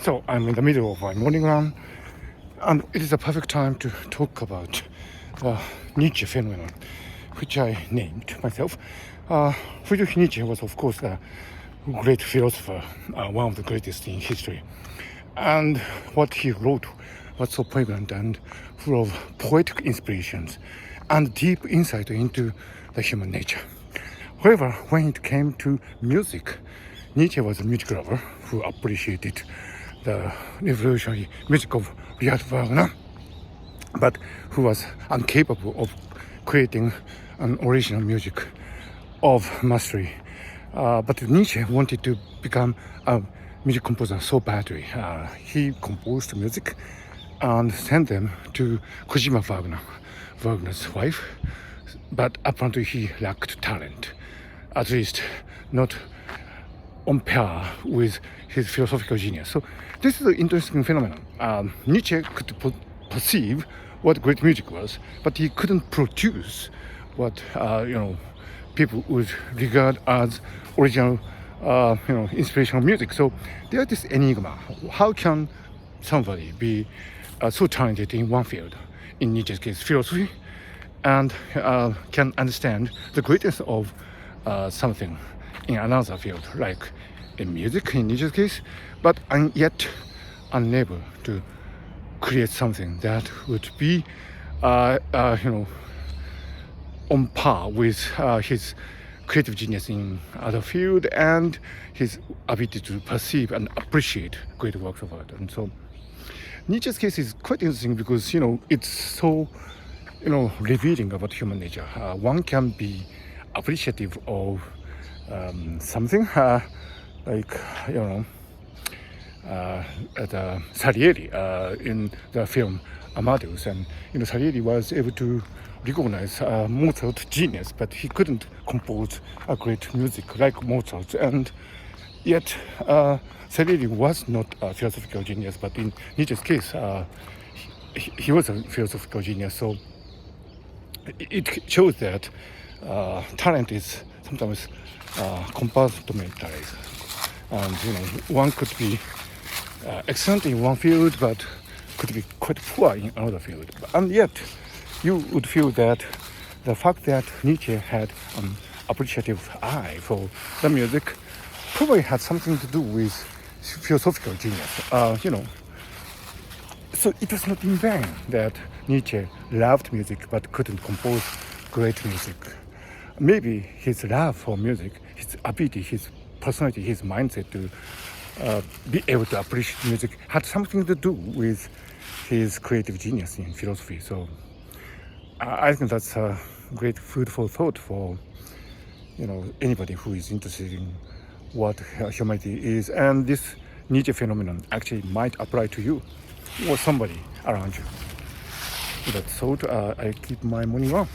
So I'm in the middle of my morning run, and it is a perfect time to talk about the Nietzsche phenomenon, which I named myself. Friedrich Nietzsche was, of course, a great philosopher, one of the greatest in history. And what he wrote was so poignant and full of poetic inspirations and deep insight into the human nature. However, when it came to music, Nietzsche was a music lover who appreciated the revolutionary music of Richard Wagner, but who was incapable of creating an original music of mastery. But Nietzsche wanted to become a music composer so badly. He composed music and sent them to Cosima Wagner, Wagner's wife, but apparently he lacked talent, at least not on par with his philosophical genius. So this is an interesting phenomenon. Nietzsche could perceive what great music was, but he couldn't produce what people would regard as original inspirational music. So there's this enigma. How can somebody be so talented in one field, in Nietzsche's case philosophy, and can understand the greatness of something in another field, like in music in Nietzsche's case, but yet unable to create something that would be on par with his creative genius in other field and his ability to perceive and appreciate great works of art. And so Nietzsche's case is quite interesting because it's so revealing about human nature. One can be appreciative of something like Salieri in the film Amadeus, and Salieri was able to recognize Mozart's genius, but he couldn't compose a great music like Mozart, and yet Salieri was not a philosophical genius, but in Nietzsche's case he was a philosophical genius. So it shows that talent is sometimes compartmentalized, and one could be excellent in one field but could be quite poor in another field. And yet you would feel that the fact that Nietzsche had an appreciative eye for the music probably had something to do with philosophical genius. So it was not in vain that Nietzsche loved music but couldn't compose great music. Maybe his love for music, his ability, his personality, his mindset to be able to appreciate music had something to do with his creative genius in philosophy. So I think that's a great food for thought for anybody who is interested in what humanity is, and this Nietzsche phenomenon actually might apply to you or somebody around you. With that thought, I keep my morning on.